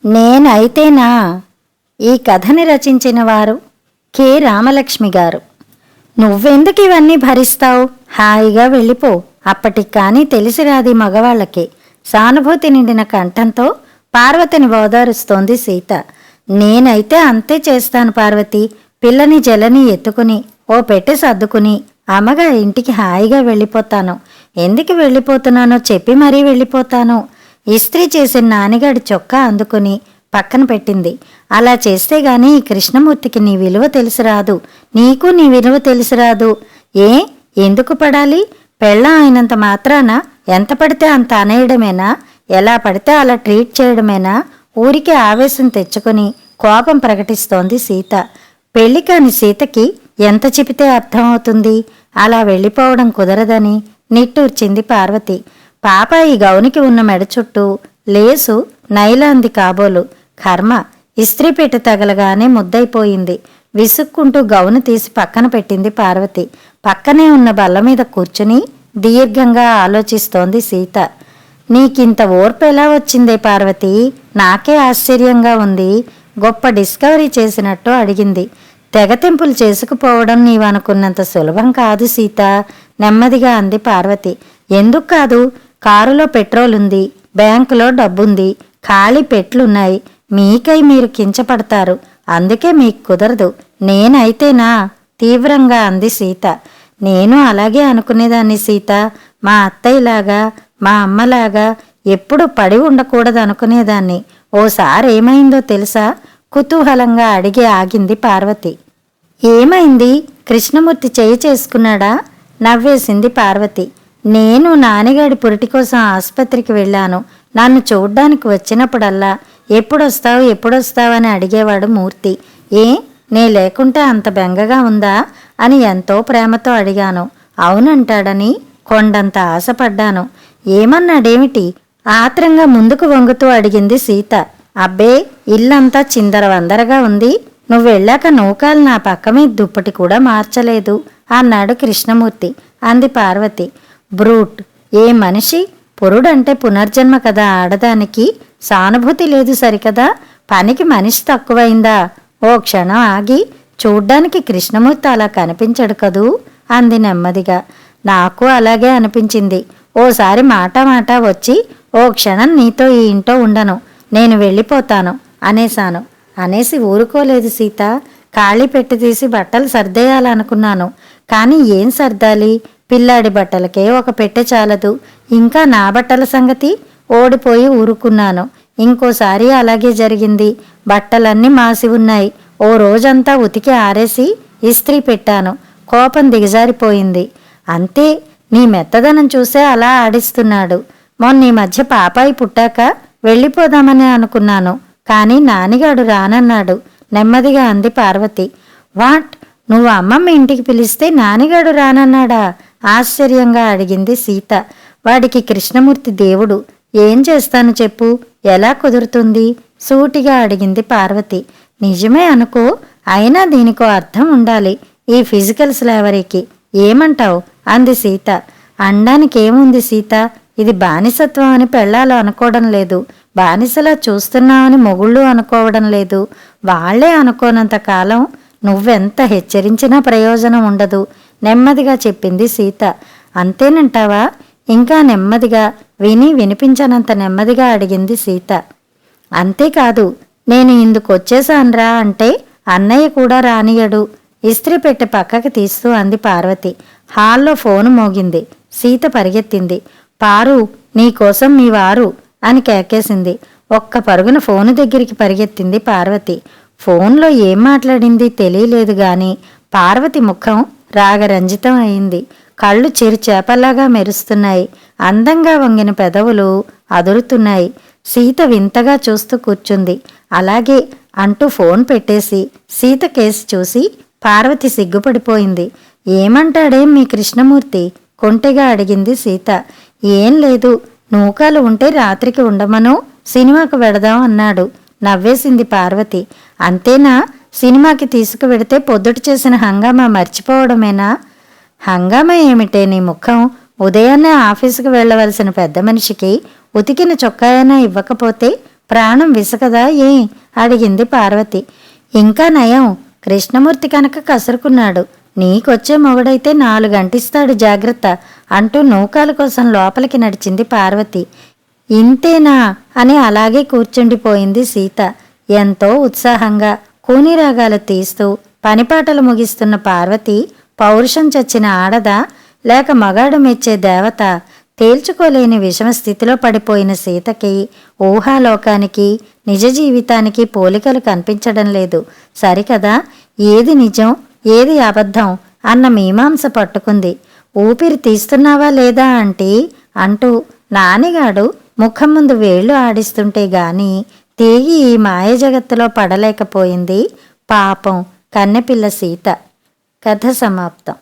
నేనైతేనా? ఈ కథని రచించిన వారు కె రామలక్ష్మి గారు. నువ్వెందుకు ఇవన్నీ భరిస్తావు? హాయిగా వెళ్ళిపో. అప్పటికి కానీ తెలిసిరాది మగవాళ్ళకి. సానుభూతి నిండిన కంఠంతో పార్వతిని ఓదారుస్తోంది సీత. నేనైతే అంతే చేస్తాను పార్వతి. పిల్లని జలని ఎత్తుకుని ఓ పెట్టె సర్దుకుని అమ్మగా ఇంటికి హాయిగా వెళ్ళిపోతాను. ఎందుకు వెళ్ళిపోతున్నానో చెప్పి మరీ వెళ్ళిపోతాను. ఇస్త్రీ చేసిన నానిగాడి చొక్కా అందుకుని పక్కన పెట్టింది. అలా చేస్తే గాని ఈ కృష్ణమూర్తికి నీ విలువ తెలిసిరాదు, నీకు నీ విలువ తెలిసిరాదు. ఎందుకు పడాలి? పెళ్ళం అయినంత మాత్రాన ఎంత పడితే అంత అనేయడమేనా? ఎలా పడితే అలా ట్రీట్ చేయడమేనా? ఊరికే ఆవేశం తెచ్చుకుని కోపం ప్రకటిస్తోంది సీత. పెళ్లి కాని సీతకి ఎంత చెబితే అర్థమవుతుంది? అలా వెళ్ళిపోవడం కుదరదని నిట్టూర్చింది పార్వతి. పాప ఈ గౌనికి ఉన్న మెడ చుట్టూ లేసు నైలాంది కాబోలు. కర్మ, ఇస్త్రీపీట తగలగానే ముద్దైపోయింది. విసుక్కుంటూ గౌను తీసి పక్కన పెట్టింది పార్వతి. పక్కనే ఉన్న బల్ల మీద కూర్చుని దీర్ఘంగా ఆలోచిస్తోంది సీత. నీకింత ఓర్పు ఎలా వచ్చిందే పార్వతి? నాకే ఆశ్చర్యంగా ఉంది. గొప్ప డిస్కవరీ చేసినట్టు అడిగింది. తెగతింపులు చేసుకుపోవడం నీవనుకున్నంత సులభం కాదు సీత, నెమ్మదిగా అంది పార్వతి. ఎందుకు కాదు? కారులో పెట్రోల్ ఉంది, బ్యాంకులో డబ్బుంది, ఖాళీ పెట్లున్నాయి. మీకై మీరు కించపడతారు, అందుకే మీకు కుదరదు. నేనైతేనా? తీవ్రంగా అంది సీత. నేను అలాగే అనుకునేదాన్ని సీత. మా అత్తయ్యలాగా మా అమ్మలాగా ఎప్పుడు పడి ఉండకూడదు అనుకునేదాన్ని. ఓసారి ఏమైందో తెలుసా? కుతూహలంగా అడిగి ఆగింది పార్వతి. ఏమైంది? కృష్ణమూర్తి చేయి చేసుకున్నాడా? నవ్వేసింది పార్వతి. నేను నానిగాడి పురిటి కోసం ఆసుపత్రికి వెళ్ళాను. నన్ను చూడ్డానికి వచ్చినప్పుడల్లా ఎప్పుడొస్తావని అడిగేవాడు మూర్తి. నే లేకుంటే అంత బెంగగా ఉందా అని ఎంతో ప్రేమతో అడిగాను. అవునంటాడని కొండంత ఆశపడ్డాను. ఏమన్నాడేమిటి? ఆత్రంగా ముందుకు వంగుతూ అడిగింది సీత. అబ్బే, ఇల్లంతా చిందరవందరగా ఉంది. నువ్వెళ్ళాక నూకాలు నా పక్క మీద దుప్పటి కూడా మార్చలేదు అన్నాడు కృష్ణమూర్తి. అంది పార్వతి. బ్రూట్! ఏ మనిషి? పురుడంటే పునర్జన్మ కదా ఆడదానికి. సానుభూతి లేదు సరికదా? పనికి మనిషి తక్కువైందా? ఓ క్షణం ఆగి, చూడ్డానికి కృష్ణమూర్తి అలా కనిపించడు కదూ అంది నెమ్మదిగా. నాకు అలాగే అనిపించింది. ఓసారి మాట వచ్చి ఓ క్షణం నీతో ఈ ఇంట్లో ఉండను, నేను వెళ్ళిపోతాను అనేశాను. అనేసి ఊరుకోలేదు సీత. ఖాళీ పెట్టి తీసి బట్టలు సర్దేయాలనుకున్నాను. కానీ ఏం సర్దాలి? పిల్లాడి బట్టలకే ఒక పెట్టె చాలదు. ఇంకా నా బట్టల సంగతి? ఓడిపోయి ఊరుకున్నాను. ఇంకోసారి అలాగే జరిగింది. బట్టలన్నీ మాసి ఉన్నాయి. ఓ రోజంతా ఉతికి ఆరేసి ఇస్త్రీ పెట్టాను. కోపం దిగజారిపోయింది. అంతే, నీ మెత్తదనం చూసే అలా ఆడిస్తున్నాడు. మొన్న ఈ మధ్య పాపాయి పుట్టాక వెళ్ళిపోదామని అనుకున్నాను. కానీ నానిగాడు రానన్నాడు నెమ్మదిగా అంది పార్వతి. వాట్? నువ్వు అమ్మమ్మ ఇంటికి పిలిస్తే నానిగాడు రానన్నాడా? ఆశ్చర్యంగా అడిగింది సీత. వాడికి కృష్ణమూర్తి దేవుడు. ఏం చేస్తాను చెప్పు? ఎలా కుదురుతుంది? సూటిగా అడిగింది పార్వతి. నిజమే అనుకో, అయినా దీనికో అర్థం ఉండాలి ఈ ఫిజికల్ స్లేవరీకి. ఏమంటావు? అంది సీత. అండానికేముంది సీత? ఇది బానిసత్వం అని పెళ్ళాలు అనుకోవడం లేదు. బానిసలా చూస్తున్నామని మొగుళ్ళు అనుకోవడం లేదు. వాళ్లే అనుకోనంత కాలం నువ్వెంత హెచ్చరించినా ప్రయోజనం ఉండదు నెమ్మదిగా చెప్పింది సీత. అంతేనంటావా? ఇంకా నెమ్మదిగా, వినిపించనంత నెమ్మదిగా అడిగింది సీత. అంతేకాదు, నేను ఇందుకొచ్చేసాన్రా అంటే అన్నయ్య కూడా రానియడు. ఇస్త్రీ పెట్టి పక్కకి తీస్తూ అంది పార్వతి. హాల్లో ఫోను మోగింది. సీత పరిగెత్తింది. పారు, నీకోసం మీ వారు అని కేకేసింది. ఒక్క పరుగున ఫోను దగ్గరికి పరిగెత్తింది పార్వతి. ఫోన్లో ఏం మాట్లాడింది తెలియలేదు గాని పార్వతి ముఖం రాగరంజితం అయింది. కళ్ళు చిరు చేపల్లాగా మెరుస్తున్నాయి. అందంగా వంగిన పెదవులు అదురుతున్నాయి. సీత వింతగా చూస్తూ కూర్చుంది. అలాగే అంటూ ఫోన్ పెట్టేసి సీత కేసు చూసి పార్వతి సిగ్గుపడిపోయింది. ఏమంటాడేం మీ కృష్ణమూర్తి? కొంటెగా అడిగింది సీత. ఏం లేదు, నూకాలు ఉంటే రాత్రికి ఉండమను, సినిమాకు వెడదాం అన్నాడు. నవ్వేసింది పార్వతి. అంతేనా? సినిమాకి తీసుకువెడితే పొద్దుట చేసిన హంగామా మర్చిపోవడమేనా? హంగామా ఏమిటే నీ ముఖం? ఉదయాన్నే ఆఫీసుకు వెళ్లవలసిన పెద్ద మనిషికి ఉతికిన చొక్కాయైనా ఇవ్వకపోతే ప్రాణం విసకదా ఏ అడిగింది పార్వతి. ఇంకా నయం, కృష్ణమూర్తి కనుక కసురుకున్నాడు. నీకొచ్చే మొగుడైతే 4 గంటిస్తాడు జాగ్రత్త అంటూ నూకాల కోసం లోపలికి నడిచింది పార్వతి. ఇంతేనా అని అలాగే కూర్చుండిపోయింది సీత. ఎంతో ఉత్సాహంగా కూనిరాగాలు తీస్తూ పనిపాటలు ముగిస్తున్న పార్వతి పౌరుషం చచ్చిన ఆడదా లేక మగాడు మెచ్చే దేవత? తేల్చుకోలేని విషమస్థితిలో పడిపోయిన సీతకి ఊహాలోకానికి నిజ జీవితానికి పోలికలు కనిపించడం లేదు. సరికదా, ఏది నిజం ఏది అబద్ధం అన్న మీమాంస పట్టుకుంది. ఊపిరి తీస్తున్నావా లేదా ఆంటీ అంటూ నానిగాడు ముఖం ముందు వేళ్లు ఆడిస్తుంటే గాని తీగి ఈ మాయ జగత్తులో పడలేకపోయింది పాపం కన్నెపిల్ల సీత. కథ సమాప్తం.